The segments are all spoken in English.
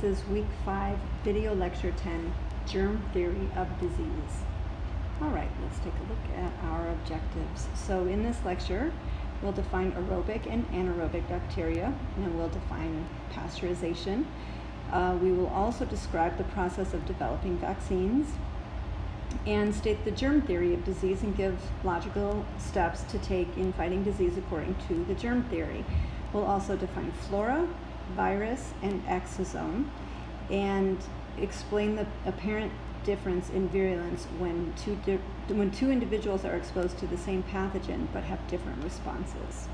This is week 5, video lecture 10, Germ Theory of Disease. All right, let's take a look at our objectives. So in this lecture, we'll define aerobic and anaerobic bacteria, and then we'll define pasteurization. We will also describe the process of developing vaccines and state the germ theory of disease and give logical steps to take in fighting disease according to the germ theory. We'll also define flora, virus, and exosome, and explain the apparent difference in virulence when two individuals are exposed to the same pathogen but have different responses.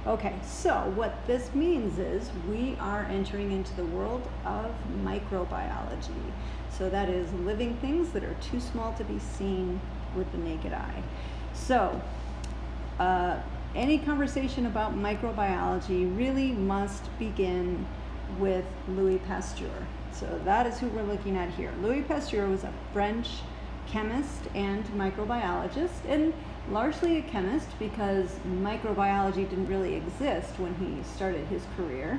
Okay, so what this means is we are entering into the world of microbiology. So that is living things that are too small to be seen with the naked eye. So any conversation about microbiology really must begin with Louis Pasteur. So that is who we're looking at here. Louis Pasteur was a French chemist and microbiologist, and largely a chemist because microbiology didn't really exist when he started his career.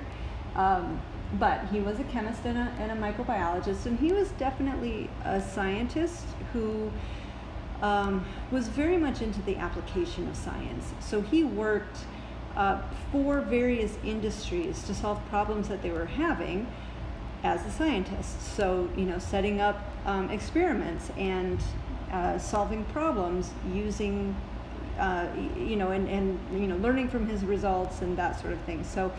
But he was a chemist and a microbiologist, and he was definitely a scientist who was very much into the application of science. So he worked for various industries to solve problems that they were having as a scientist. So, setting up experiments and solving problems using, learning from his results and that sort of thing. So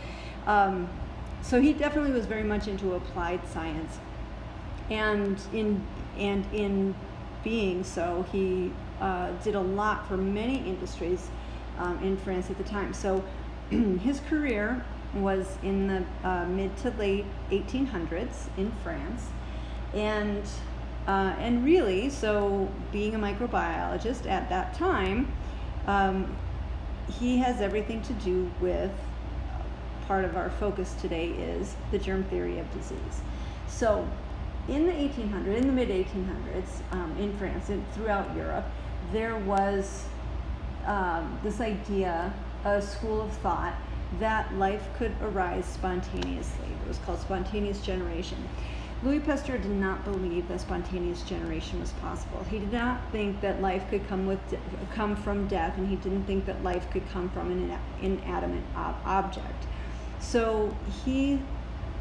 he definitely was very much into applied science, and in being so, he did a lot for many industries in France at the time. So his career was in the mid to late 1800s in France, and really, so being a microbiologist at that time, he has everything to do with part of our focus today is the germ theory of disease. So in the mid 1800s, in France and throughout Europe, there was this idea, a school of thought, that life could arise spontaneously. It was called spontaneous generation. Louis Pasteur did not believe that spontaneous generation was possible. He did not think that life could come from death, and he didn't think that life could come from an inanimate object. So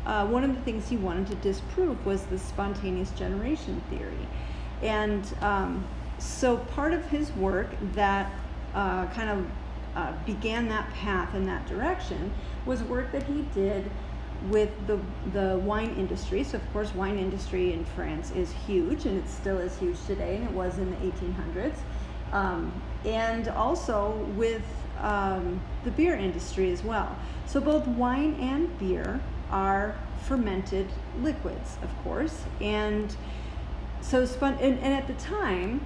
one of the things he wanted to disprove was the spontaneous generation theory. And so part of his work that began that path in that direction was work that he did with the wine industry. So of course, wine industry in France is huge, and it still is huge today, and it was in the 1800s. And also with the beer industry as well. So both wine and beer are fermented liquids, of course, and so and at the time,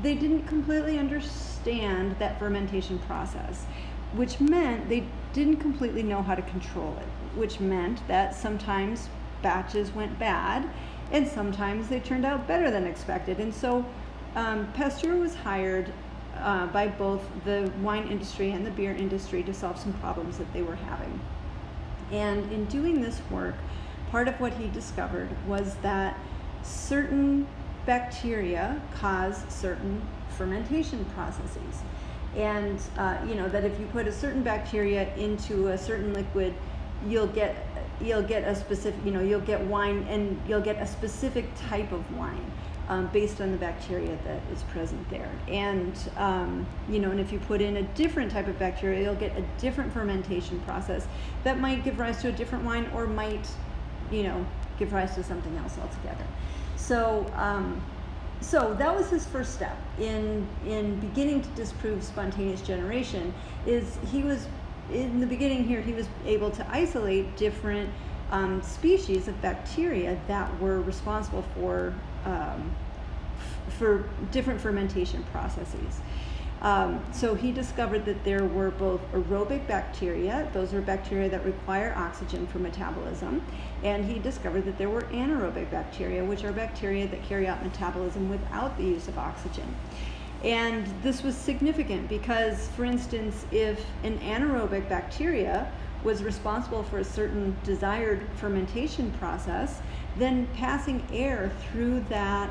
they didn't completely understand that fermentation process, which meant they didn't completely know how to control it, which meant that sometimes batches went bad and sometimes they turned out better than expected. And so Pasteur was hired by both the wine industry and the beer industry to solve some problems that they were having. And in doing this work, part of what he discovered was that certain bacteria cause certain fermentation processes. And that if you put a certain bacteria into a certain liquid, you'll get a specific, you'll get wine, and you'll get a specific type of wine based on the bacteria that is present there. And and if you put in a different type of bacteria, you'll get a different fermentation process that might give rise to a different wine, or might give rise to something else altogether. So that was his first step in beginning to disprove spontaneous generation. He was in the beginning here, he was able to isolate different species of bacteria that were responsible for different fermentation processes. So he discovered that there were both aerobic bacteria, those are bacteria that require oxygen for metabolism, and he discovered that there were anaerobic bacteria, which are bacteria that carry out metabolism without the use of oxygen. And this was significant because, for instance, if an anaerobic bacteria was responsible for a certain desired fermentation process, then passing air through that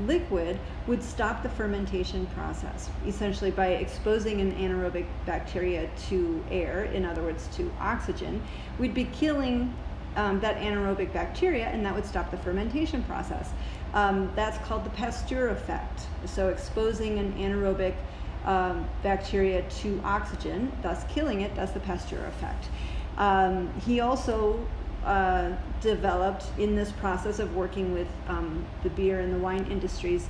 liquid would stop the fermentation process, essentially by exposing an anaerobic bacteria to air, in other words to oxygen. We'd be killing that anaerobic bacteria, and that would stop the fermentation process. That's called the Pasteur effect. So exposing an anaerobic bacteria to oxygen, thus killing it, that's the Pasteur effect. He also developed, in this process of working with the beer and the wine industries,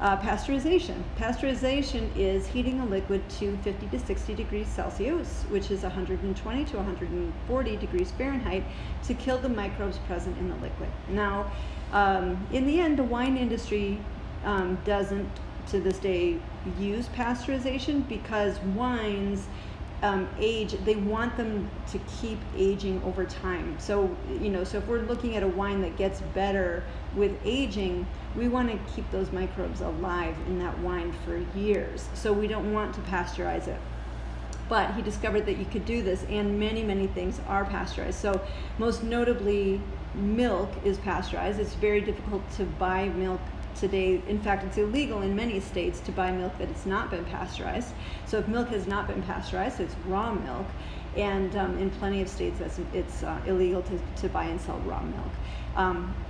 pasteurization. Pasteurization is heating a liquid to 50 to 60 degrees Celsius, which is 120 to 140 degrees Fahrenheit, to kill the microbes present in the liquid. Now, in the end, the wine industry doesn't, to this day, use pasteurization because wines age, they want them to keep aging over time. So, so if we're looking at a wine that gets better with aging, we want to keep those microbes alive in that wine for years. So we don't want to pasteurize it. But he discovered that you could do this, and many, many things are pasteurized. So most notably, milk is pasteurized. It's very difficult to buy milk today. In fact, it's illegal in many states to buy milk that has not been pasteurized. So if milk has not been pasteurized, it's raw milk. And in plenty of states, it's illegal to buy and sell raw milk.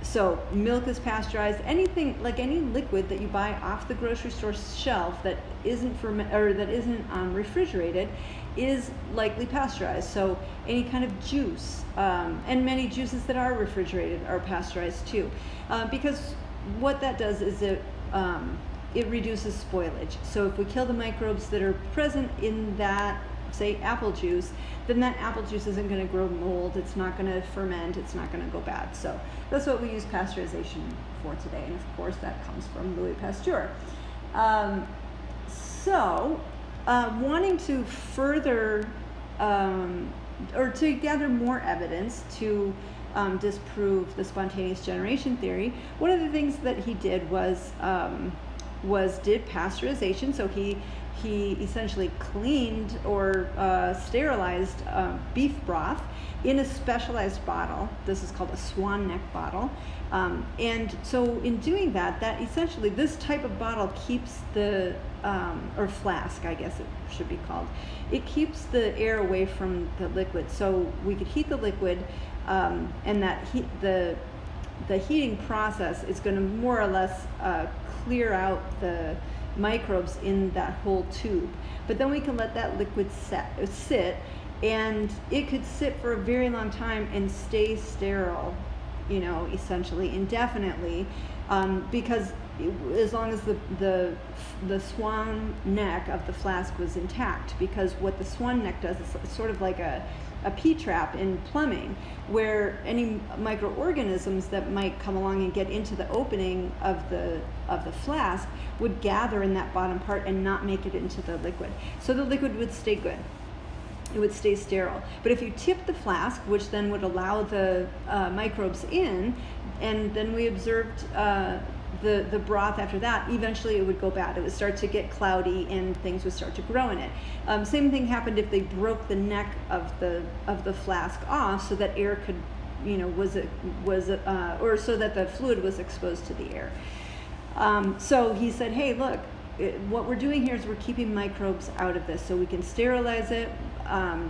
So milk is pasteurized. Anything, like any liquid that you buy off the grocery store shelf that isn't refrigerated, is likely pasteurized. So any kind of juice, and many juices that are refrigerated are pasteurized too, because what that does is it reduces spoilage. So if we kill the microbes that are present in that, say, apple juice, then that apple juice isn't going to grow mold, it's not going to ferment, it's not going to go bad. So that's what we use pasteurization for today, and of course that comes from Louis Pasteur. Wanting to further, or to gather more evidence to disprove the spontaneous generation theory, one of the things that he did was did pasteurization. So he essentially cleaned or sterilized beef broth in a specialized bottle. This is called a swan neck bottle. And so in doing that, essentially this type of bottle keeps the, or flask, I guess it should be called, it keeps the air away from the liquid. So we could heat the liquid, and that the heating process is going to more or less clear out the microbes in that whole tube. But then we can let that liquid sit, and it could sit for a very long time and stay sterile, essentially indefinitely, because as long as the swan neck of the flask was intact. Because what the swan neck does is sort of like a P-trap in plumbing, where any microorganisms that might come along and get into the opening of the flask would gather in that bottom part and not make it into the liquid. So the liquid would stay good. It would stay sterile. But if you tip the flask, which then would allow the microbes in, and then we observed the broth after that, eventually it would go bad. It would start to get cloudy and things would start to grow in it. Same thing happened if they broke the neck of the flask off so that air could, or so that the fluid was exposed to the air. So he said, hey, look, what we're doing here is we're keeping microbes out of this. So we can sterilize it,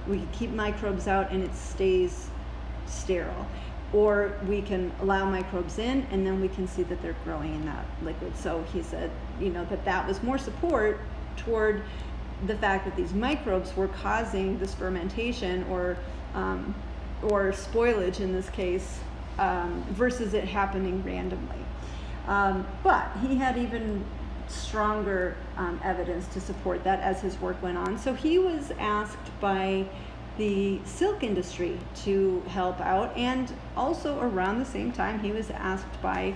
we can keep microbes out and it stays sterile. Or we can allow microbes in, and then we can see that they're growing in that liquid. So he said, that was more support toward the fact that these microbes were causing this fermentation or spoilage in this case, versus it happening randomly. But he had even stronger evidence to support that as his work went on. So he was asked by the silk industry to help out, and also around the same time he was asked by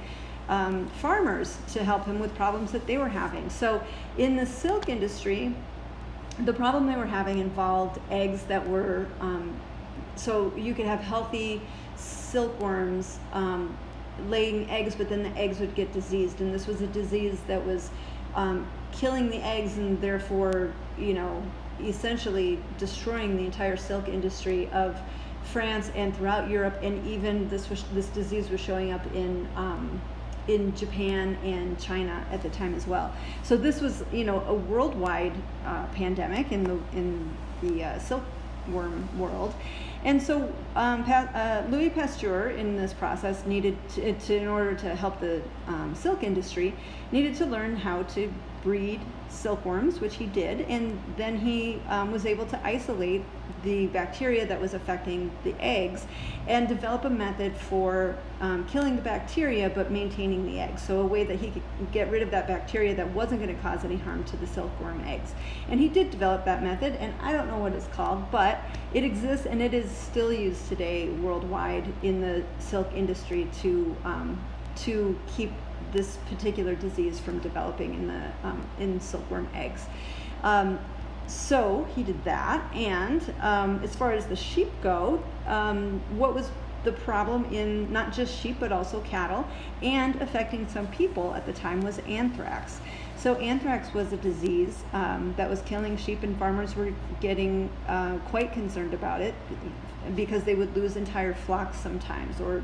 farmers to help him with problems that they were having. So in the silk industry, the problem they were having involved eggs that were, so you could have healthy silkworms laying eggs, but then the eggs would get diseased, and this was a disease that was killing the eggs and therefore essentially destroying the entire silk industry of France and throughout Europe, and even this disease was showing up in Japan and China at the time as well. So this was, a worldwide pandemic in the silkworm world. And so Louis Pasteur, in this process, needed to in order to help the silk industry, needed to learn how to breed silkworms, which he did, and then he was able to isolate the bacteria that was affecting the eggs and develop a method for killing the bacteria but maintaining the eggs. So a way that he could get rid of that bacteria that wasn't going to cause any harm to the silkworm eggs. And he did develop that method, and I don't know what it's called, but it exists and it is still used today worldwide in the silk industry to keep this particular disease from developing in silkworm eggs. So he did that, and as far as the sheep go, what was the problem in not just sheep but also cattle and affecting some people at the time was anthrax. So anthrax was a disease that was killing sheep, and farmers were getting quite concerned about it because they would lose entire flocks sometimes, or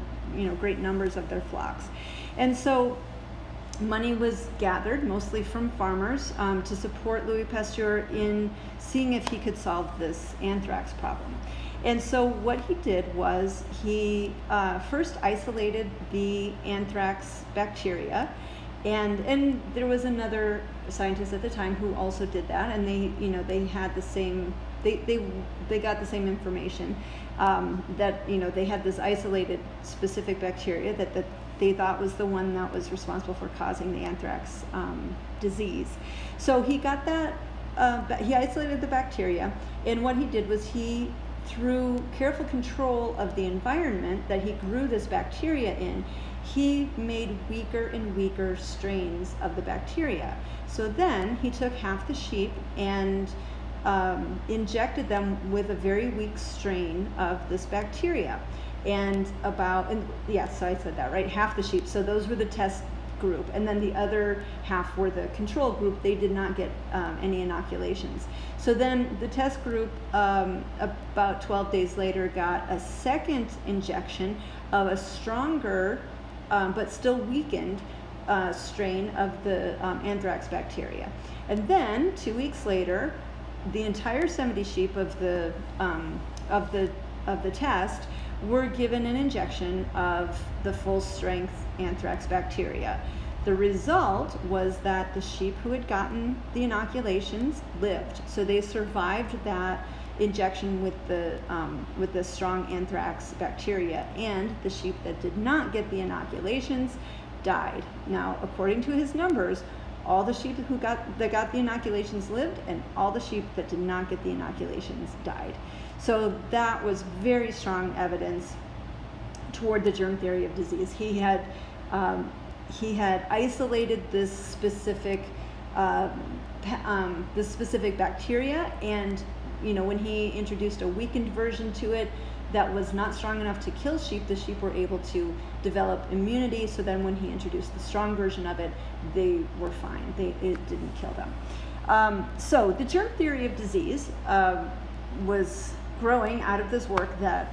great numbers of their flocks. And so money was gathered, mostly from farmers, to support Louis Pasteur in seeing if he could solve this anthrax problem. And so what he did was he first isolated the anthrax bacteria, and there was another scientist at the time who also did that, and they had the same, they got the same information, that they had this isolated specific bacteria that they thought was the one that was responsible for causing the anthrax disease. So he got that, he isolated the bacteria, and what he did was he, through careful control of the environment that he grew this bacteria in, he made weaker and weaker strains of the bacteria. So then he took half the sheep and injected them with a very weak strain of this bacteria. And yes, so I said that, right? Half the sheep. So those were the test group. And then the other half were the control group. They did not get any inoculations. So then the test group, about 12 days later, got a second injection of a stronger, but still weakened strain of the anthrax bacteria. And then 2 weeks later, the entire 70 sheep of the test were given an injection of the full strength anthrax bacteria. The result was that the sheep who had gotten the inoculations lived. So they survived that injection with the strong anthrax bacteria, and the sheep that did not get the inoculations died. Now, according to his numbers, all the sheep that got the inoculations lived, and all the sheep that did not get the inoculations died. So that was very strong evidence toward the germ theory of disease. He had isolated this specific bacteria, and when he introduced a weakened version to it that was not strong enough to kill sheep, the sheep were able to develop immunity. So then when he introduced the strong version of it, they were fine. It didn't kill them. So the germ theory of disease was growing out of this work that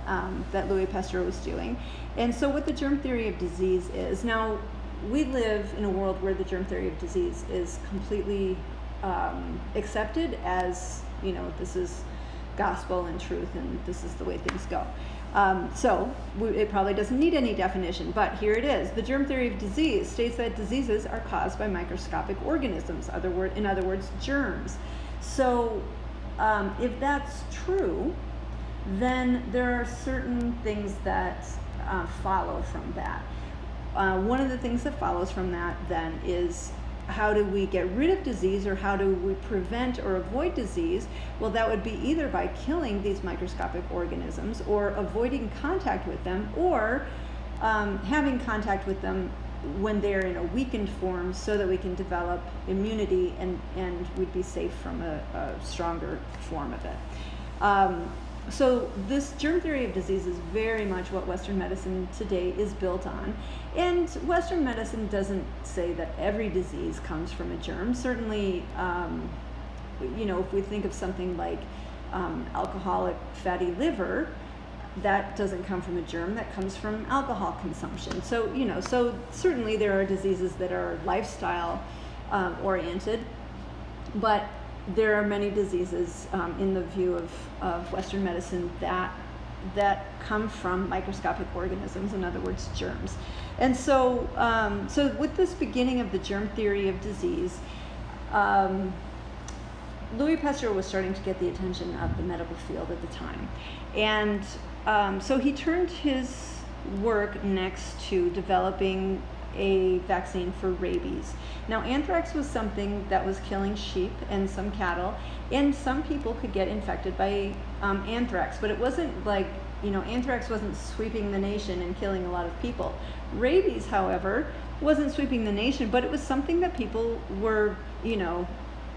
Louis Pasteur was doing. And so what the germ theory of disease is, now we live in a world where the germ theory of disease is completely accepted as, this is gospel and truth, and this is the way things go. So it probably doesn't need any definition, but here it is. The germ theory of disease states that diseases are caused by microscopic organisms, in other words, germs. So if that's true, then there are certain things that follow from that. One of the things that follows from that then is, how do we get rid of disease, or how do we prevent or avoid disease? Well, that would be either by killing these microscopic organisms, or avoiding contact with them, or having contact with them when they're in a weakened form, so that we can develop immunity and we'd be safe from a stronger form of it. So this germ theory of disease is very much what Western medicine today is built on. And Western medicine doesn't say that every disease comes from a germ. Certainly if we think of something like alcoholic fatty liver, that doesn't come from a germ, that comes from alcohol consumption. So, so certainly there are diseases that are lifestyle oriented, but there are many diseases in the view of Western medicine that come from microscopic organisms, in other words, germs. And so, so with this beginning of the germ theory of disease, Louis Pasteur was starting to get the attention of the medical field at the time. And so he turned his work next to developing a vaccine for rabies. Now, anthrax was something that was killing sheep and some cattle, and some people could get infected by anthrax, but it wasn't like, anthrax wasn't sweeping the nation and killing a lot of people. Rabies, however, wasn't sweeping the nation, but it was something that people were,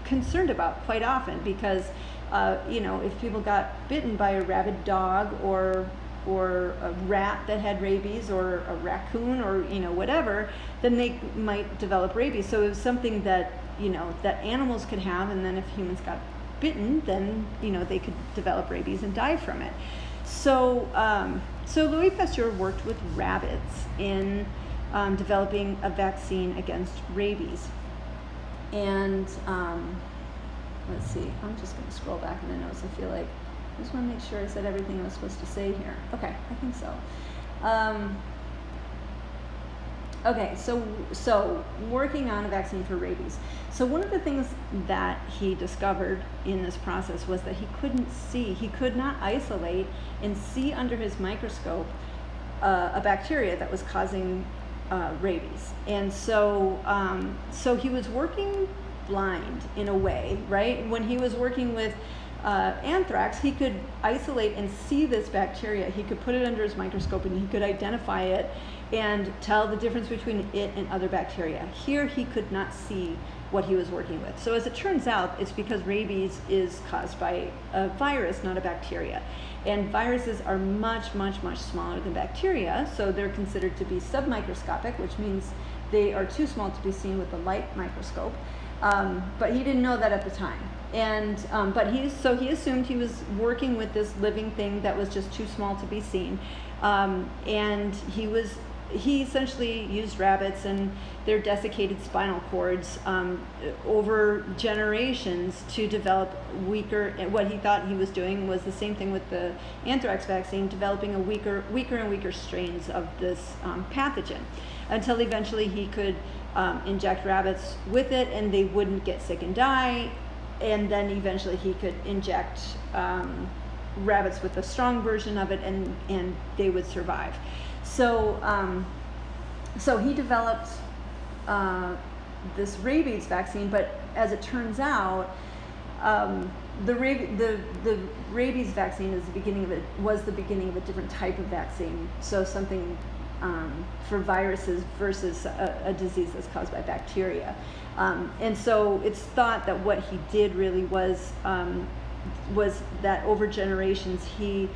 concerned about quite often, because if people got bitten by a rabid dog or a rat that had rabies, or a raccoon, or whatever, then they might develop rabies. So it was something that that animals could have, and then if humans got bitten, then they could develop rabies and die from it. So so Louis Pasteur worked with rabbits in developing a vaccine against rabies. And let's see, I'm just going to scroll back in the notes. I feel like I just want to make sure I said everything I was supposed to say here. Okay, I think so. Okay, so working on a vaccine for rabies. So one of the things that he discovered in this process was that he could not isolate and see under his microscope a bacteria that was causing rabies. And so he was working blind in a way, right? When he was working with anthrax, he could isolate and see this bacteria. He could put it under his microscope and he could identify it and tell the difference between it and other bacteria. Here he could not see what he was working with. So as it turns out, it's because rabies is caused by a virus, not a bacteria. And viruses are much, much, much smaller than bacteria, so they're considered to be submicroscopic, which means they are too small to be seen with a light microscope. But he didn't know that at the time. And but he assumed he was working with this living thing that was just too small to be seen. And he essentially used rabbits and their desiccated spinal cords over generations to develop weaker. What he thought he was doing was the same thing with the anthrax vaccine, developing a weaker and weaker strains of this pathogen, until eventually he could inject rabbits with it and they wouldn't get sick and die. And then eventually he could inject rabbits with a strong version of it, and they would survive. So so he developed this rabies vaccine, but as it turns out, the rabies vaccine was the beginning of a different type of vaccine. So something for viruses versus a disease that's caused by bacteria. And so it's thought that what he did really was that over generations he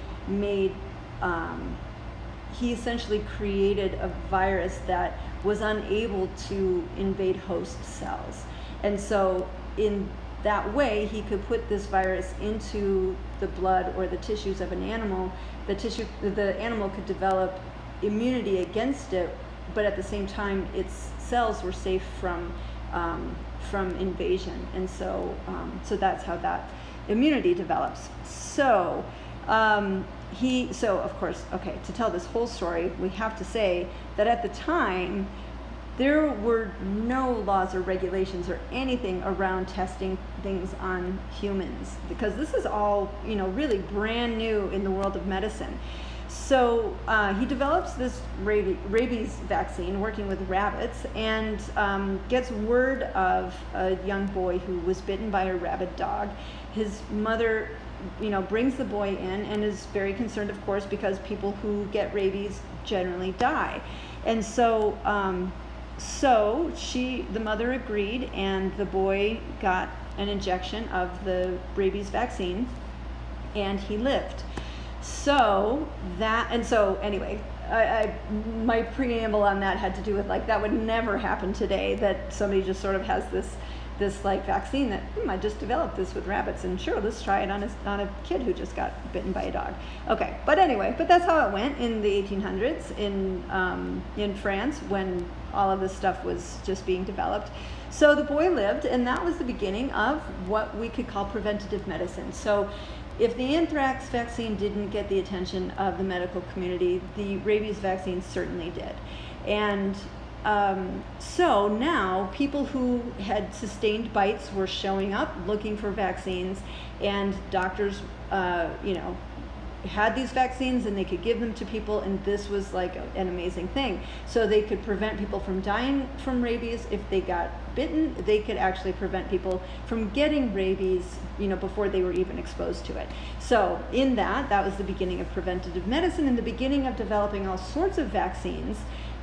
essentially created a virus that was unable to invade host cells. And so in that way he could put this virus into the blood or the tissues of an animal. The animal could develop immunity against it, but at the same time its cells were safe from invasion. And so so that's how that immunity develops. So so of course, okay, to tell this whole story, we have to say that at the time there were no laws or regulations or anything around testing things on humans, because this is all really brand new in the world of medicine. So he develops this rabies vaccine working with rabbits, and gets word of a young boy who was bitten by a rabid dog. His mother brings the boy in and is very concerned, of course, because people who get rabies generally die. And so the mother agreed, and the boy got an injection of the rabies vaccine, and he lived. So anyway, my preamble on that had to do with, like, that would never happen today, that somebody just sort of has this this like vaccine that I just developed this with rabbits, and sure, let's try it on a kid who just got bitten by a dog. Okay, but anyway, but that's how it went in the 1800s in France when all of this stuff was just being developed. So the boy lived, and that was the beginning of what we could call preventative medicine. So if the anthrax vaccine didn't get the attention of the medical community, the rabies vaccine certainly did. And so now people who had sustained bites were showing up looking for vaccines, and doctors, had these vaccines and they could give them to people, and this was like an amazing thing. So they could prevent people from dying from rabies. If they got bitten, they could actually prevent people from getting rabies, before they were even exposed to it. So in that was the beginning of preventative medicine and the beginning of developing all sorts of vaccines.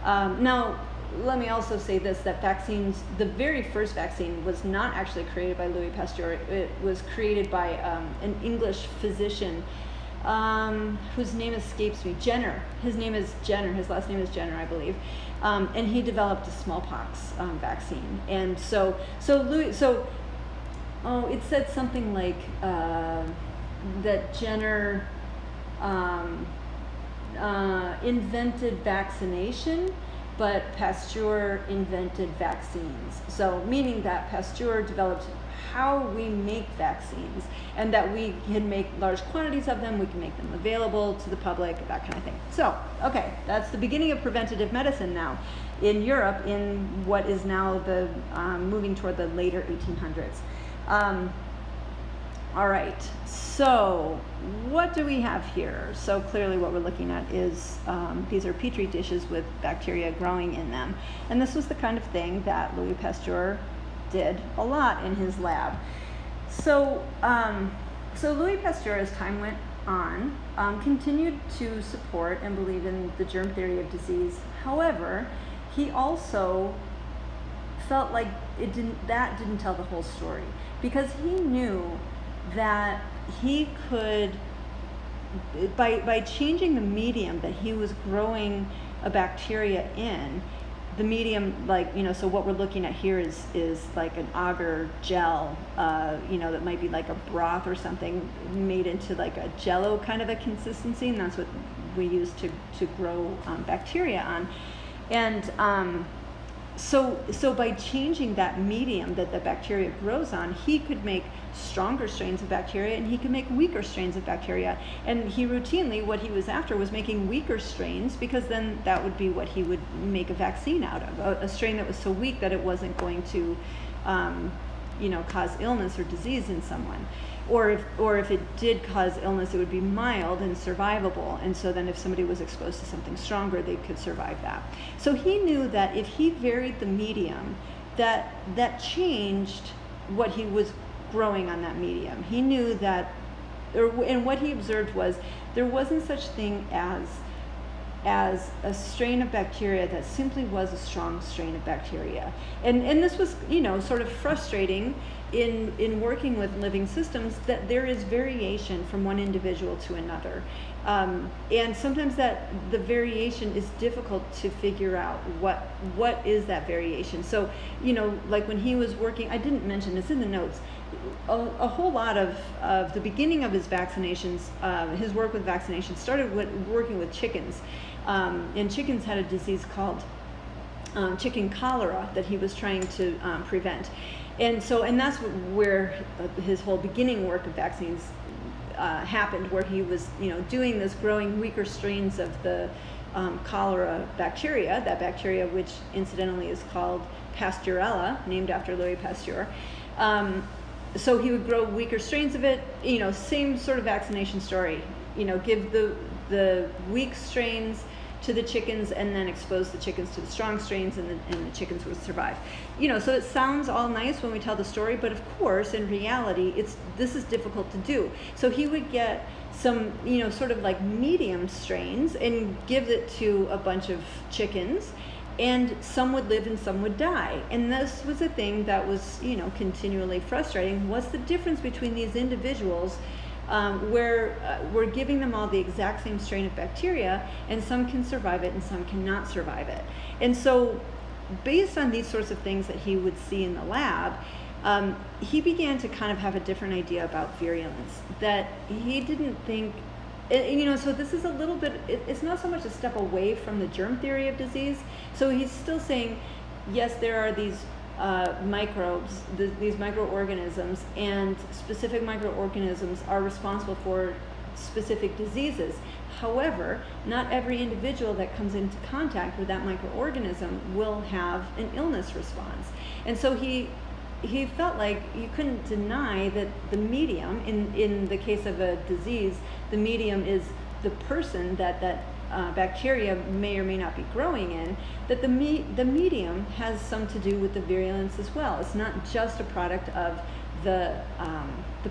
Now, let me also say this, that vaccines, the very first vaccine was not actually created by Louis Pasteur. It was created by an English physician whose name escapes me, Jenner. His name is Jenner, his last name is Jenner, I believe. And he developed a smallpox vaccine. And it said something like that Jenner invented vaccination, but Pasteur invented vaccines. So meaning that Pasteur developed how we make vaccines, and that we can make large quantities of them, we can make them available to the public, that kind of thing. So, okay, that's the beginning of preventative medicine now in Europe, in what is now the moving toward the later 1800s. All right, so what do we have here? So clearly what we're looking at is, these are Petri dishes with bacteria growing in them. And this was the kind of thing that Louis Pasteur did a lot in his lab. So, Louis Pasteur, as time went on, continued to support and believe in the germ theory of disease. However, he also felt like that didn't tell the whole story, because he knew that he could, by changing the medium that he was growing a bacteria in, the medium, so what we're looking at here is like an agar gel, that might be like a broth or something made into like a jello kind of a consistency, and that's what we use to grow bacteria on. And so by changing that medium that the bacteria grows on, he could make stronger strains of bacteria, and he could make weaker strains of bacteria. And he routinely, what he was after was making weaker strains, because then that would be what he would make a vaccine out of, a strain that was so weak that it wasn't going to cause illness or disease in someone. Or if it did cause illness, it would be mild and survivable. And so then if somebody was exposed to something stronger, they could survive that. So he knew that if he varied the medium, that changed what he was growing on that medium. He knew that, and what he observed was, there wasn't such thing as a strain of bacteria that simply was a strong strain of bacteria. And this was, sort of frustrating in working with living systems, that there is variation from one individual to another. And sometimes that the variation is difficult to figure out what is that variation. So, like when he was working, I didn't mention this in the notes, a whole lot of the beginning of his vaccinations, his work with vaccinations started with working with chickens. And chickens had a disease called chicken cholera that he was trying to prevent. And that's where his whole beginning work of vaccines happened, where he was, doing this, growing weaker strains of the cholera bacteria, that bacteria which incidentally is called Pasteurella, named after Louis Pasteur. So he would grow weaker strains of it, same sort of vaccination story, give the weak strains to the chickens and then expose the chickens to the strong strains, and the chickens would survive. So it sounds all nice when we tell the story, but of course, in reality, this is difficult to do. So he would get some, sort of like medium strains and give it to a bunch of chickens, and some would live and some would die. And this was a thing that was, continually frustrating. What's the difference between these individuals where we're giving them all the exact same strain of bacteria, and some can survive it and some cannot survive it? And so based on these sorts of things that he would see in the lab, he began to kind of have a different idea about virulence, that he didn't think, so this is a little bit, it's not so much a step away from the germ theory of disease. So he's still saying, yes, there are these microbes, these microorganisms, and specific microorganisms are responsible for specific diseases. However, not every individual that comes into contact with that microorganism will have an illness response. And so he felt like you couldn't deny that the medium, in the case of a disease, the medium is the person that bacteria may or may not be growing in, that the medium has some to do with the virulence as well. It's not just a product of the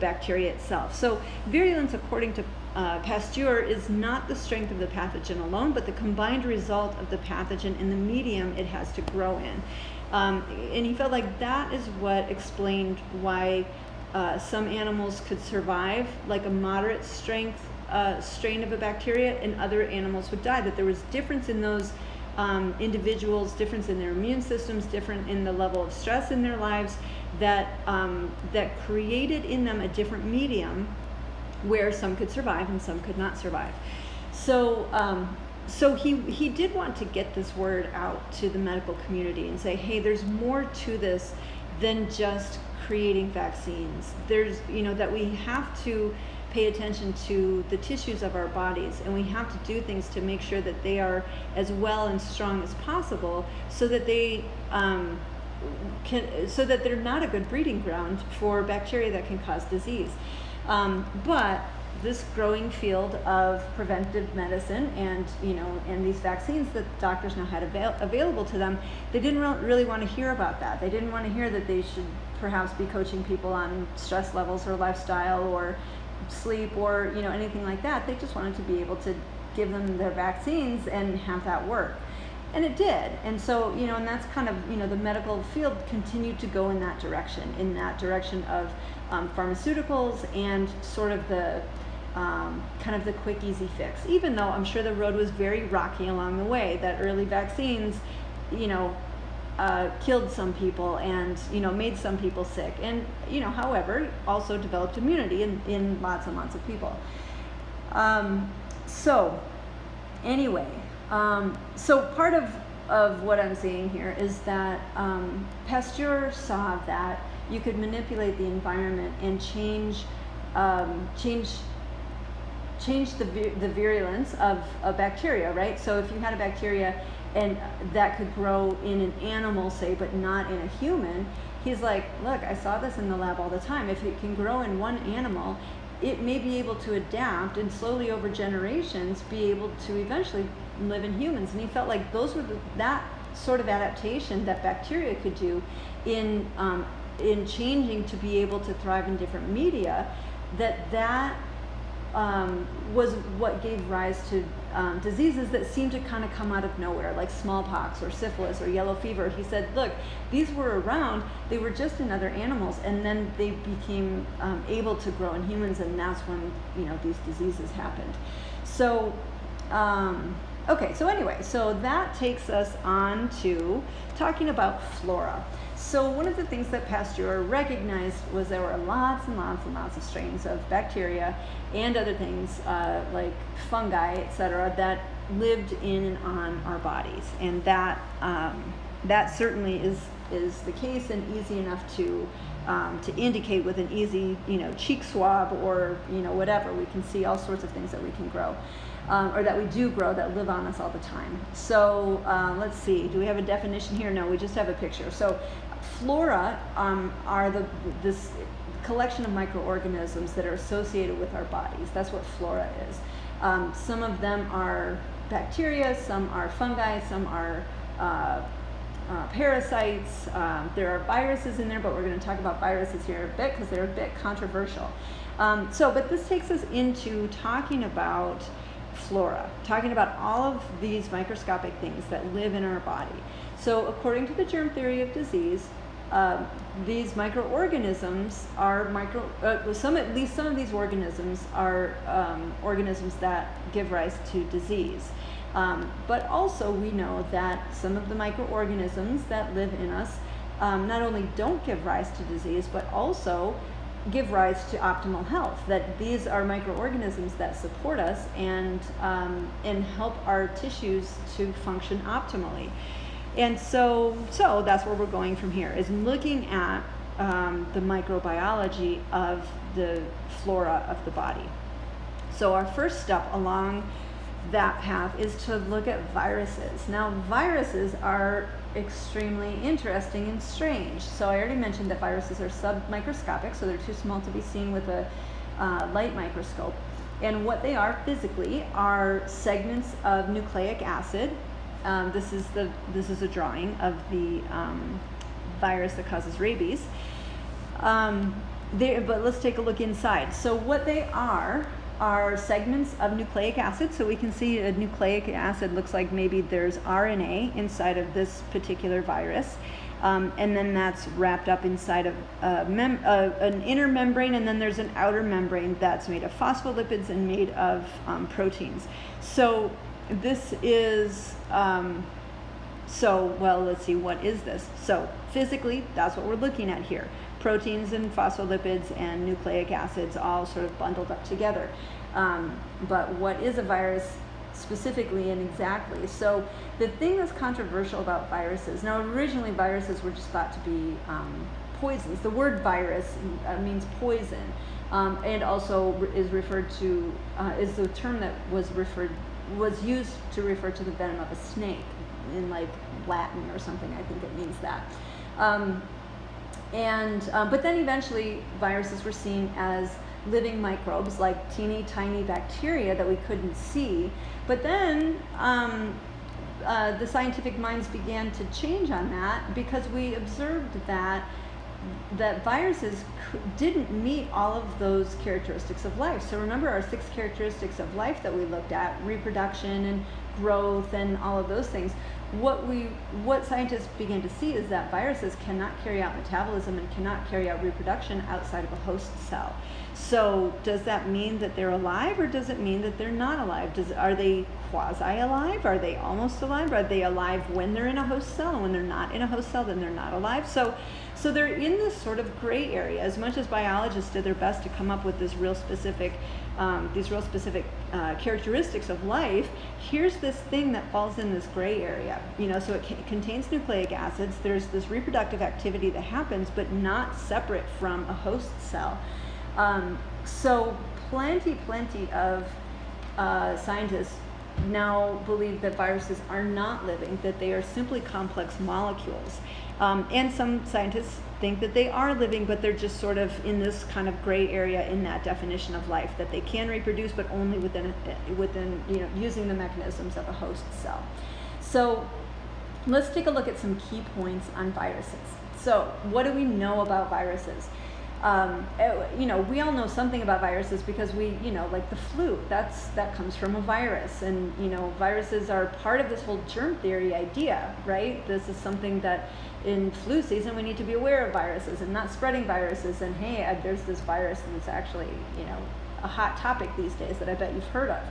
bacteria itself. So virulence, according to Pasteur, is not the strength of the pathogen alone, but the combined result of the pathogen and the medium it has to grow in. And he felt like that is what explained why some animals could survive like a moderate strength strain of a bacteria, and other animals would die, that there was difference in those individuals, difference in their immune systems, different in the level of stress in their lives, that created in them a different medium where some could survive and some could not survive. So he did want to get this word out to the medical community and say, hey, there's more to this than just creating vaccines. There's, that we have to pay attention to the tissues of our bodies, and we have to do things to make sure that they are as well and strong as possible, so that they so that they're not a good breeding ground for bacteria that can cause disease. But this growing field of preventive medicine and these vaccines that doctors now had available to them, they didn't really want to hear about that. They didn't want to hear that they should perhaps be coaching people on stress levels or lifestyle or sleep or anything like that. They just wanted to be able to give them their vaccines and have that work. And it did. And so, and that's kind of, the medical field continued to go in that direction of pharmaceuticals and sort of the kind of the quick, easy fix. Even though I'm sure the road was very rocky along the way, that early vaccines, killed some people and, made some people sick. And, however, also developed immunity in lots and lots of people. So part of what I'm saying here is that Pasteur saw that you could manipulate the environment and change the virulence of a bacteria, right? So if you had a bacteria and that could grow in an animal, say, but not in a human, he's like, look, I saw this in the lab all the time. If it can grow in one animal, it may be able to adapt and slowly over generations be able to eventually live in humans. And he felt like those were that sort of adaptation that bacteria could do in changing to be able to thrive in different media, that was what gave rise to diseases that seemed to kind of come out of nowhere, like smallpox or syphilis or yellow fever. He said, look, these were around, they were just in other animals, and then they became able to grow in humans, and that's when these diseases happened. So so that takes us on to talking about flora. So one of the things that Pasteur recognized was there were lots and lots and lots of strains of bacteria and other things like fungi, etc., that lived in and on our bodies, and that certainly is the case, and easy enough to indicate with an easy cheek swab or whatever. We can see all sorts of things that we can grow. Or that we do grow, that live on us all the time. So let's see, do we have a definition here? No, we just have a picture. So flora are this collection of microorganisms that are associated with our bodies. That's what flora is. Some of them are bacteria, some are fungi, some are parasites. There are viruses in there, but we're going to talk about viruses here a bit because they're a bit controversial. But this takes us into talking about flora, talking about all of these microscopic things that live in our body. So according to the germ theory of disease, these microorganisms are some of these organisms are organisms that give rise to disease. But also we know that some of the microorganisms that live in us not only don't give rise to disease, but also give rise to optimal health, that these are microorganisms that support us and help our tissues to function optimally. And so that's where we're going from here, is looking at the microbiology of the flora of the body. So our first step along that path is to look at viruses. Now, viruses are extremely interesting and strange. So I already mentioned that viruses are submicroscopic, so they're too small to be seen with a light microscope. And what they are physically are segments of nucleic acid. This is a drawing of the virus that causes rabies. But let's take a look inside. So what they are segments of nucleic acid. So we can see a nucleic acid looks like maybe there's RNA inside of this particular virus. And then that's wrapped up inside of an inner membrane, and then there's an outer membrane that's made of phospholipids and made of proteins. So this is, well, let's see, what is this? So physically, that's what we're looking at here. Proteins and phospholipids and nucleic acids all sort of bundled up together. But what is a virus specifically and exactly? So the thing that's controversial about viruses, now originally viruses were just thought to be poisons. The word virus means poison, and also is referred to, is the term that was used to refer to the venom of a snake in like Latin or something. I think it means that. But then eventually viruses were seen as living microbes, like teeny tiny bacteria that we couldn't see. But then the scientific minds began to change on that, because we observed that viruses didn't meet all of those characteristics of life. So remember our 6 characteristics of life that we looked at: reproduction and growth and all of those things. What scientists began to see is that viruses cannot carry out metabolism and cannot carry out reproduction outside of a host cell. So does that mean that they're alive, or does it mean that they're not alive? Are they quasi-alive? Are they almost alive? Are they alive when they're in a host cell, and when they're not in a host cell, then they're not alive? So they're in this sort of gray area. As much as biologists did their best to come up with these real specific characteristics of life, here's this thing that falls in this gray area. So it contains nucleic acids. There's this reproductive activity that happens, but not separate from a host cell. So plenty of scientists now believe that viruses are not living, that they are simply complex molecules. And some scientists think that they are living, but they're just sort of in this kind of gray area in that definition of life, that they can reproduce, but only within using the mechanisms of a host cell. So let's take a look at some key points on viruses. So what do we know about viruses? We all know something about viruses because like the flu, that comes from a virus, and viruses are part of this whole germ theory idea, right? This is something that in flu season we need to be aware of viruses and not spreading viruses, and hey, there's this virus and it's actually a hot topic these days that I bet you've heard of.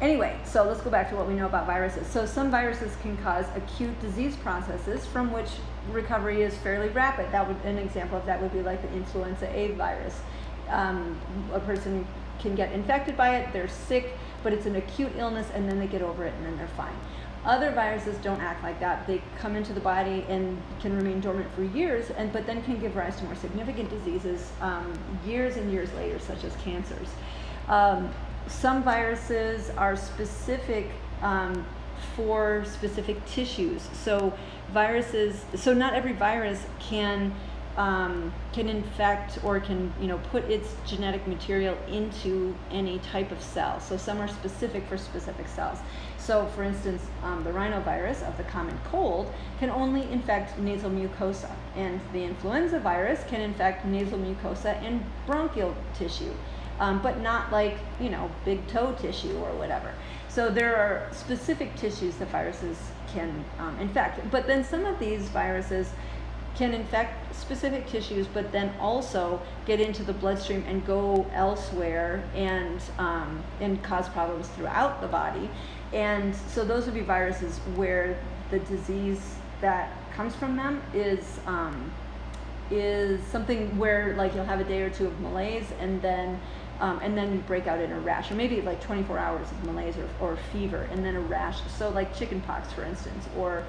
Anyway, so let's go back to what we know about viruses. So some viruses can cause acute disease processes from which recovery is fairly rapid. An example of that would be like the influenza A virus. A person can get infected by it, they're sick, but it's an acute illness, and then they get over it and then they're fine. Other viruses don't act like that. They come into the body and can remain dormant for years, but then can give rise to more significant diseases years and years later, such as cancers. Some viruses are specific for specific tissues. So not every virus can infect or can put its genetic material into any type of cell. So some are specific for specific cells. So for instance, the rhinovirus of the common cold can only infect nasal mucosa, and the influenza virus can infect nasal mucosa and bronchial tissue. But not like, big toe tissue or whatever. So there are specific tissues that viruses can infect. But then some of these viruses can infect specific tissues, but then also get into the bloodstream and go elsewhere and cause problems throughout the body. And so those would be viruses where the disease that comes from them is something where like you'll have a day or two of malaise and then you break out in a rash, or maybe like 24 hours of malaise or fever and then a rash. So like chickenpox, for instance, or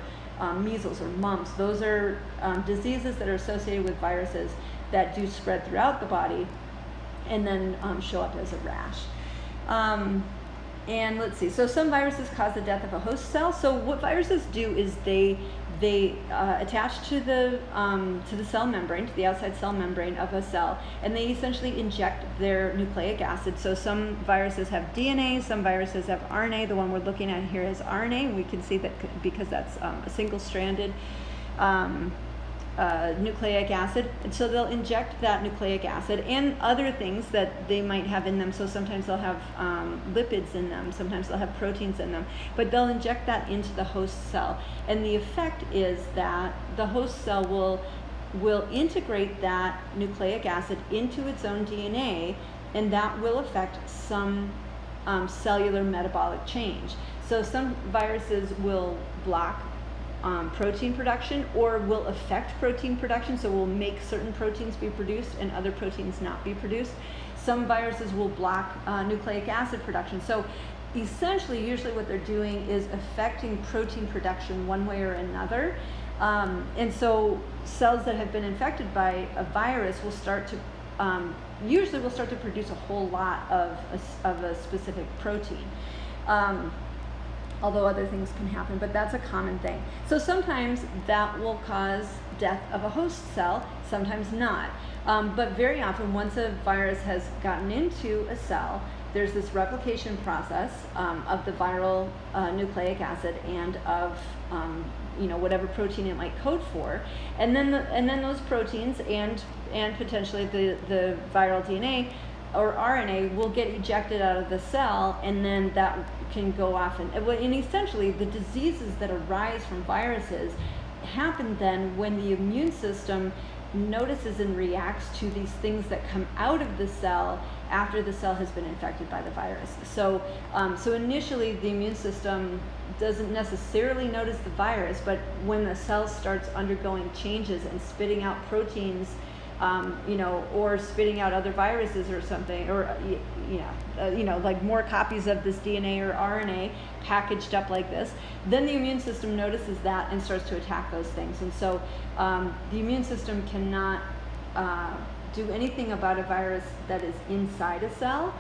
measles or mumps. Those are diseases that are associated with viruses that do spread throughout the body and then show up as a rash. And let's see, so some viruses cause the death of a host cell. So what viruses do is they attach to the cell membrane, to the outside cell membrane of a cell, and they essentially inject their nucleic acid. So some viruses have DNA, some viruses have RNA. The one we're looking at here is RNA, and we can see that because that's a single-stranded nucleic acid. And so they'll inject that nucleic acid and other things that they might have in them. So sometimes they'll have lipids in them, sometimes they'll have proteins in them, but they'll inject that into the host cell. And the effect is that the host cell will integrate that nucleic acid into its own DNA, and that will affect some cellular metabolic change. So some viruses will block protein production, or will affect protein production, so will make certain proteins be produced and other proteins not be produced. Some viruses will block nucleic acid production. So essentially, usually what they're doing is affecting protein production one way or another. And so cells that have been infected by a virus will start to, usually will start to produce a whole lot of a specific protein. Although other things can happen, but that's a common thing. So sometimes that will cause death of a host cell, sometimes not. But very often, once a virus has gotten into a cell, there's this replication process of the viral nucleic acid and of whatever protein it might code for, and then those proteins and potentially the viral DNA or RNA will get ejected out of the cell, and then that can go off. And essentially, the diseases that arise from viruses happen then when the immune system notices and reacts to these things that come out of the cell after the cell has been infected by the virus. So, so initially, the immune system doesn't necessarily notice the virus, but when the cell starts undergoing changes and spitting out proteins, or spitting out other viruses or something, or like more copies of this DNA or RNA packaged up like this, then the immune system notices that and starts to attack those things. And so the immune system cannot do anything about a virus that is inside a cell,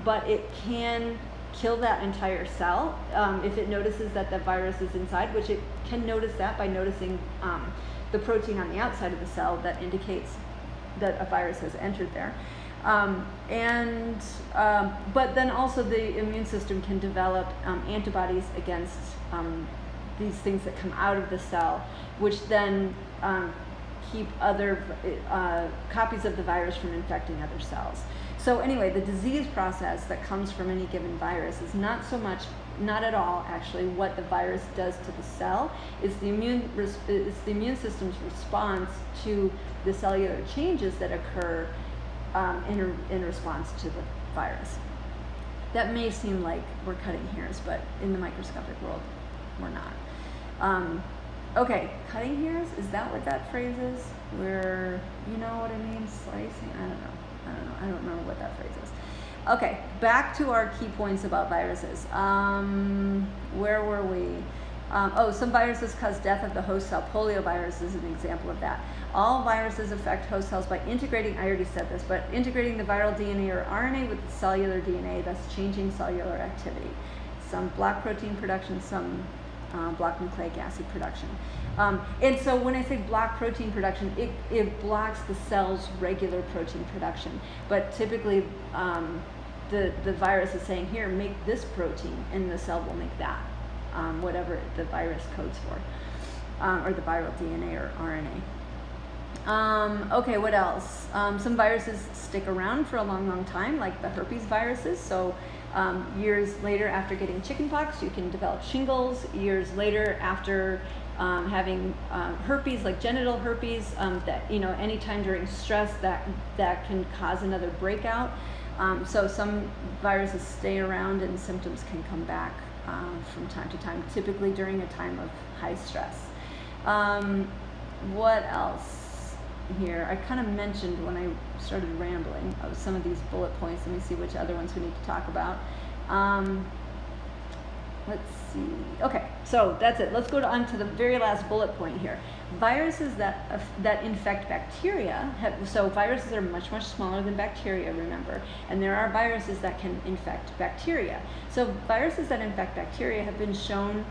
but it can kill that entire cell if it notices that the virus is inside, which it can notice that by noticing the protein on the outside of the cell that indicates that a virus has entered there. But then also the immune system can develop antibodies against these things that come out of the cell, which then keep other copies of the virus from infecting other cells. So anyway, the disease process that comes from any given virus is not at all actually what the virus does to the cell. It's the immune system's response to the cellular changes that occur in response to the virus. That may seem like we're cutting hairs, but in the microscopic world, we're not. Okay, cutting hairs, is that what that phrase is? Where, you know what I mean? Slicing? I don't know. I don't remember what that phrase is. Okay, back to our key points about viruses. Where were we? Some viruses cause death of the host cell. Poliovirus is an example of that. All viruses affect host cells by integrating, I already said this, but integrating the viral DNA or RNA with the cellular DNA, thus changing cellular activity. Some block protein production, some block nucleic acid production. And so when I say block protein production, it blocks the cell's regular protein production. But typically, the virus is saying, here, make this protein, and the cell will make that, whatever the virus codes for, or the viral DNA or RNA. Okay, what else? Some viruses stick around for a long, long time, like the herpes viruses. So years later after getting chickenpox, you can develop shingles. Years later after having herpes, like genital herpes, that anytime during stress that can cause another breakout. So some viruses stay around and symptoms can come back from time to time, typically during a time of high stress. What else here? I kind of mentioned when I started rambling of some of these bullet points. Let me see which other ones we need to talk about. Let's see. Okay, so that's it. Let's go on to the very last bullet point here. Viruses that infect bacteria so viruses are much, much smaller than bacteria, remember, and there are viruses that can infect bacteria. So viruses that infect bacteria have been shown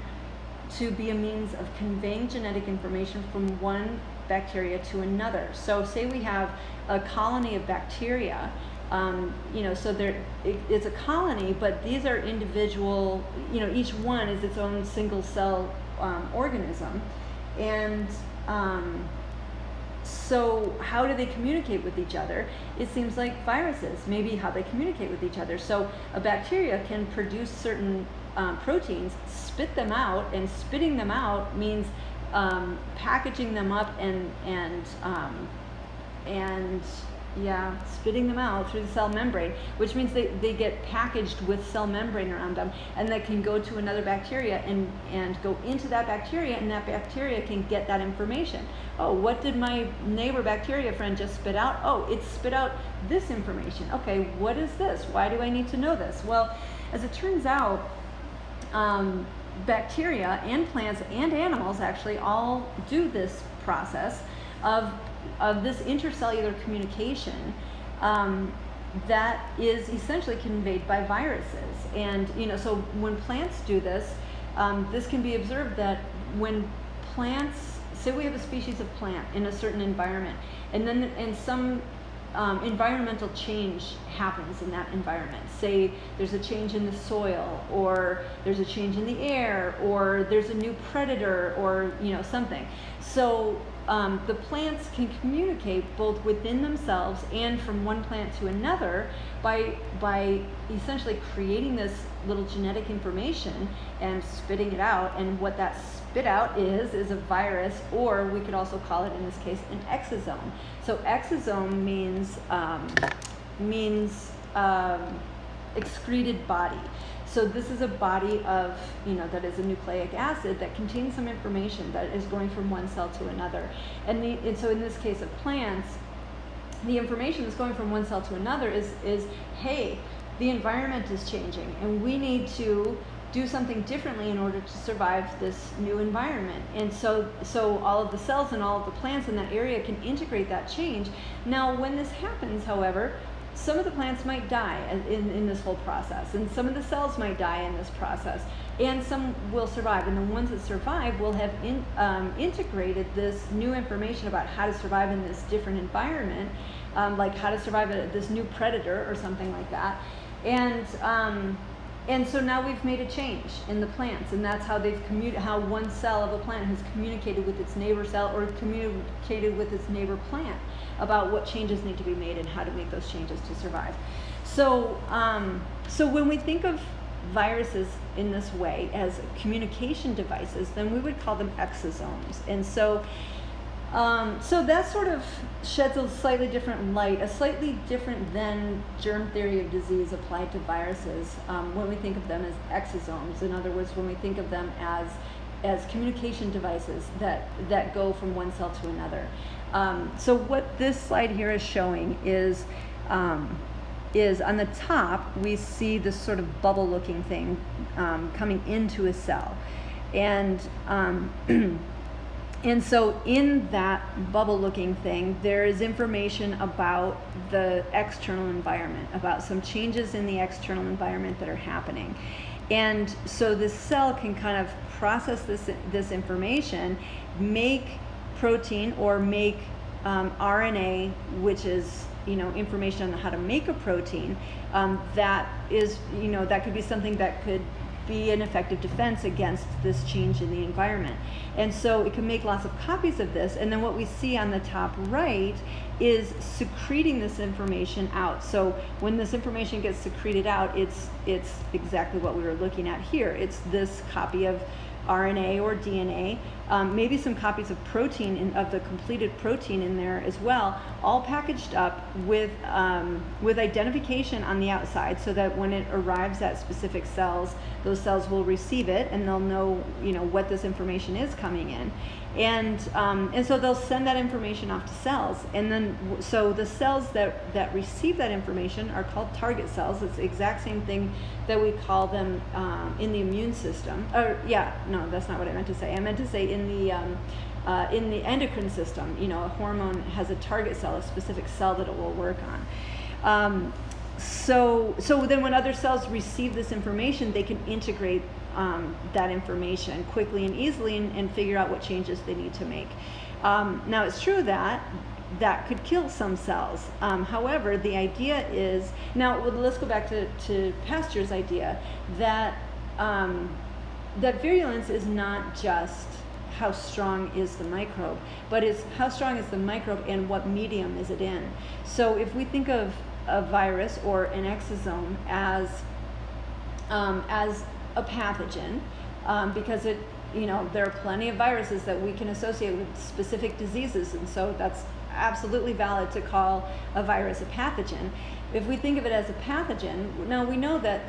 to be a means of conveying genetic information from one bacteria to another. So say we have a colony of bacteria, so it's a colony, but these are individual, each one is its own single cell organism. And so how do they communicate with each other? It seems like viruses, maybe how they communicate with each other. So a bacteria can produce certain proteins, spit them out, and spitting them out means packaging them up and spitting them out through the cell membrane, which means they get packaged with cell membrane around them, and they can go to another bacteria and go into that bacteria, and that bacteria can get that information. Oh, what did my neighbor bacteria friend just spit out? Oh, it spit out this information. Okay, what is this? Why do I need to know this? Well, as it turns out, bacteria and plants and animals actually all do this process of this intercellular communication that is essentially conveyed by viruses. And so when plants do this, this can be observed that when plants, say we have a species of plant in a certain environment, and some environmental change happens in that environment. Say there's a change in the soil, or there's a change in the air, or there's a new predator, or something. So the plants can communicate both within themselves and from one plant to another by essentially creating this little genetic information and spitting it out. And what that spit out is a virus, or we could also call it in this case an exosome. So exosome means excreted body. So this is a body of, that is a nucleic acid that contains some information that is going from one cell to another. And so in this case of plants, the information that's going from one cell to another is hey, the environment is changing, and we need to do something differently in order to survive this new environment. And so all of the cells and all of the plants in that area can integrate that change. Now, when this happens, however, some of the plants might die in this whole process, and some of the cells might die in this process, and some will survive. And the ones that survive will have integrated this new information about how to survive in this different environment, like how to survive this new predator or something like that. And so now we've made a change in the plants, and that's how how one cell of a plant has communicated with its neighbor cell, or communicated with its neighbor plant about what changes need to be made and how to make those changes to survive. So when we think of viruses in this way as communication devices, then we would call them exosomes. And so that sort of sheds a slightly different light, a slightly different than germ theory of disease applied to viruses when we think of them as exosomes. In other words, when we think of them as communication devices that go from one cell to another. So what this slide here is showing is on the top, we see this sort of bubble-looking thing coming into a cell. And and so in that bubble-looking thing, there is information about the external environment, about some changes in the external environment that are happening. And so this cell can kind of process this information, make protein, or make RNA, which is information on how to make a protein. That is, that could be something that could be an effective defense against this change in the environment. And so it can make lots of copies of this, and then what we see on the top right is secreting this information out. So when this information gets secreted out, it's exactly what we were looking at here. It's this copy of RNA or DNA, maybe some copies of protein, of the completed protein in there as well, all packaged up with identification on the outside, so that when it arrives at specific cells, those cells will receive it and they'll know, what this information is coming in. And so they'll send that information off to cells, and then so the cells that receive that information are called target cells. It's the exact same thing that we call them in the immune system. No, that's not what I meant to say. I meant to say in the endocrine system. A hormone has a target cell, a specific cell that it will work on. So then when other cells receive this information, they can integrate that information quickly and easily and figure out what changes they need to make. Now, it's true that could kill some cells. However, the idea is, now let's go back to Pasteur's idea that virulence is not just how strong is the microbe, but is how strong is the microbe and what medium is it in. So if we think of a virus or an exosome as a pathogen, because there are plenty of viruses that we can associate with specific diseases, and so that's absolutely valid to call a virus a pathogen. If we think of it as a pathogen, now we know that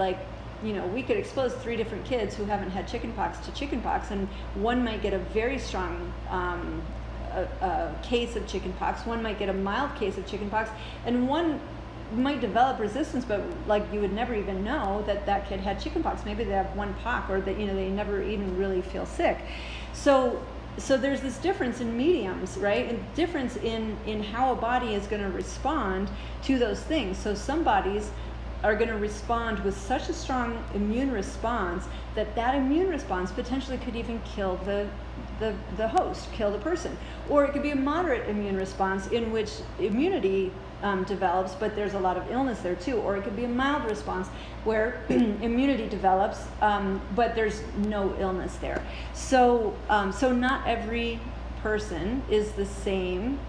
we could expose 3 different kids who haven't had chickenpox to chickenpox, and one might get a very strong case of chickenpox, one might get a mild case of chickenpox, and one might develop resistance, but you would never even know that kid had chickenpox. Maybe they have one pox, or that they never even really feel sick. So there's this difference in mediums, right? And difference in how a body is going to respond to those things. So some bodies are going to respond with such a strong immune response that immune response potentially could even kill the host, kill the person. Or it could be a moderate immune response in which immunity develops, but there's a lot of illness there too. Or it could be a mild response where immunity develops, but there's no illness there. So not every person is the same,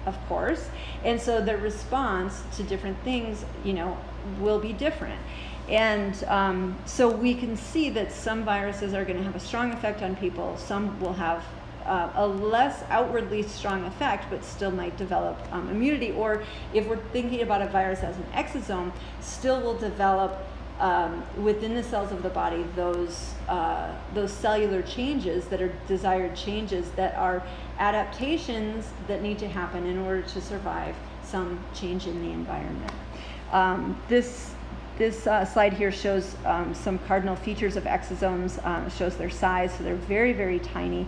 of course, and so the response to different things, will be different. And so we can see that some viruses are going to have a strong effect on people. Some will have a less outwardly strong effect, but still might develop immunity. Or if we're thinking about a virus as an exosome, still will develop within the cells of the body those cellular changes that are desired changes, that are adaptations that need to happen in order to survive some change in the environment. This slide here shows some cardinal features of exosomes. Shows their size, so they're very, very tiny.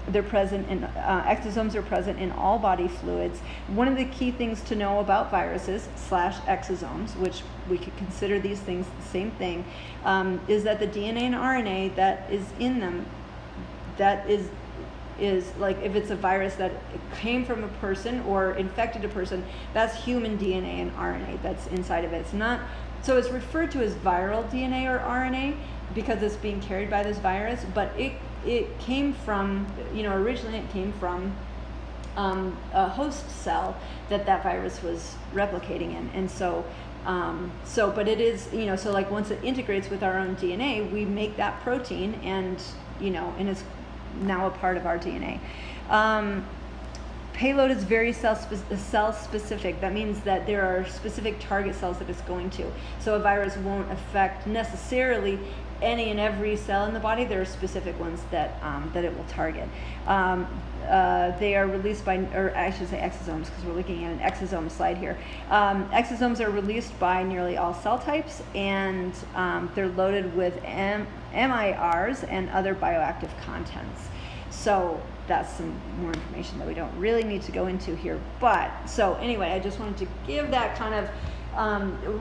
They're present in exosomes are present in all body fluids. One of the key things to know about viruses / exosomes, which we could consider these things the same thing, is that the DNA and RNA that is in them, that is like, if it's a virus that came from a person or infected a person, that's human DNA and RNA that's inside of it. It's not, so it's referred to as viral DNA or RNA because it's being carried by this virus, but it came from, originally it came from a host cell that virus was replicating in. And but it is, so like once it integrates with our own DNA, we make that protein and it's now a part of our DNA. Payload is very cell specific. That means that there are specific target cells that it's going to. So a virus won't affect necessarily any and every cell in the body. There are specific ones that it will target. They are released by, or I should say exosomes, because we're looking at an exosome slide here. Exosomes are released by nearly all cell types, and they're loaded with MIRs and other bioactive contents. So that's some more information that we don't really need to go into here. But so anyway, I just wanted to give that kind of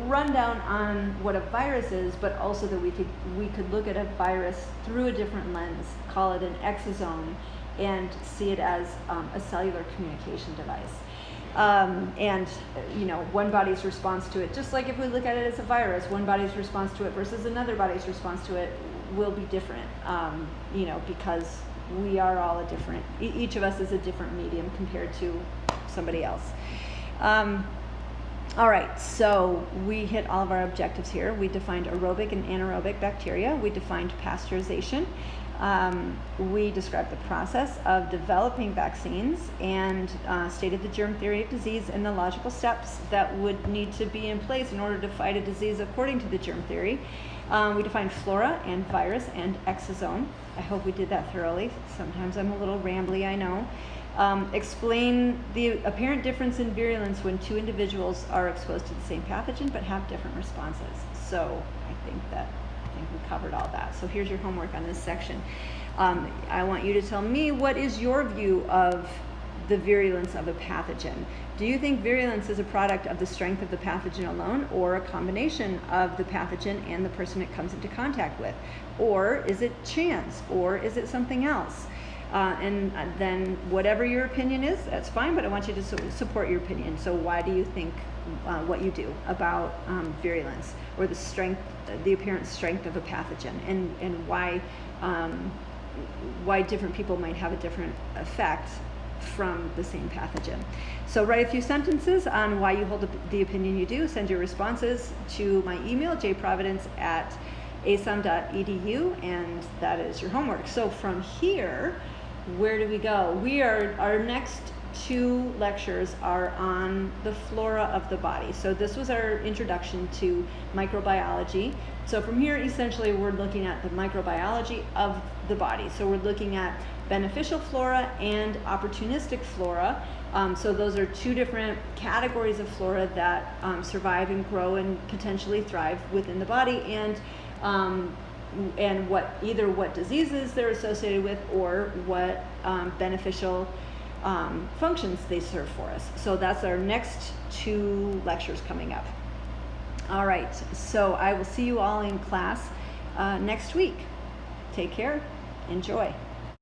rundown on what a virus is, but also that we could look at a virus through a different lens, call it an exosome, and see it as a cellular communication device. And one body's response to it, just like if we look at it as a virus, one body's response to it versus another body's response to it will be different, because we are all a different, each of us is a different medium compared to somebody else. All right, so we hit all of our objectives here. We defined aerobic and anaerobic bacteria. We defined pasteurization. We described the process of developing vaccines and stated the germ theory of disease and the logical steps that would need to be in place in order to fight a disease according to the germ theory. We defined flora and virus and exosome. I hope we did that thoroughly. Sometimes I'm a little rambly, I know. Explain the apparent difference in virulence when two individuals are exposed to the same pathogen but have different responses. So I think we covered all that. So here's your homework on this section. I want you to tell me, what is your view of the virulence of a pathogen? Do you think virulence is a product of the strength of the pathogen alone, or a combination of the pathogen and the person it comes into contact with? Or is it chance? Or is it something else? And then whatever your opinion is, that's fine, but I want you to support your opinion. So why do you think what you do about virulence, or the strength, the apparent strength of a pathogen, and why different people might have a different effect from the same pathogen? So write a few sentences on why you hold the opinion you do. Send your responses to my email, jprovidence@asum.edu, and that is your homework. So from here, where do we go? Our next two lectures are on the flora of the body. So this was our introduction to microbiology. So from here, essentially, we're looking at the microbiology of the body. So we're looking at beneficial flora and opportunistic flora. So those are two different categories of flora that survive and grow and potentially thrive within the body, and what diseases they're associated with, or what beneficial functions they serve for us. So that's our next two lectures coming up. All right, so I will see you all in class next week. Take care. Enjoy.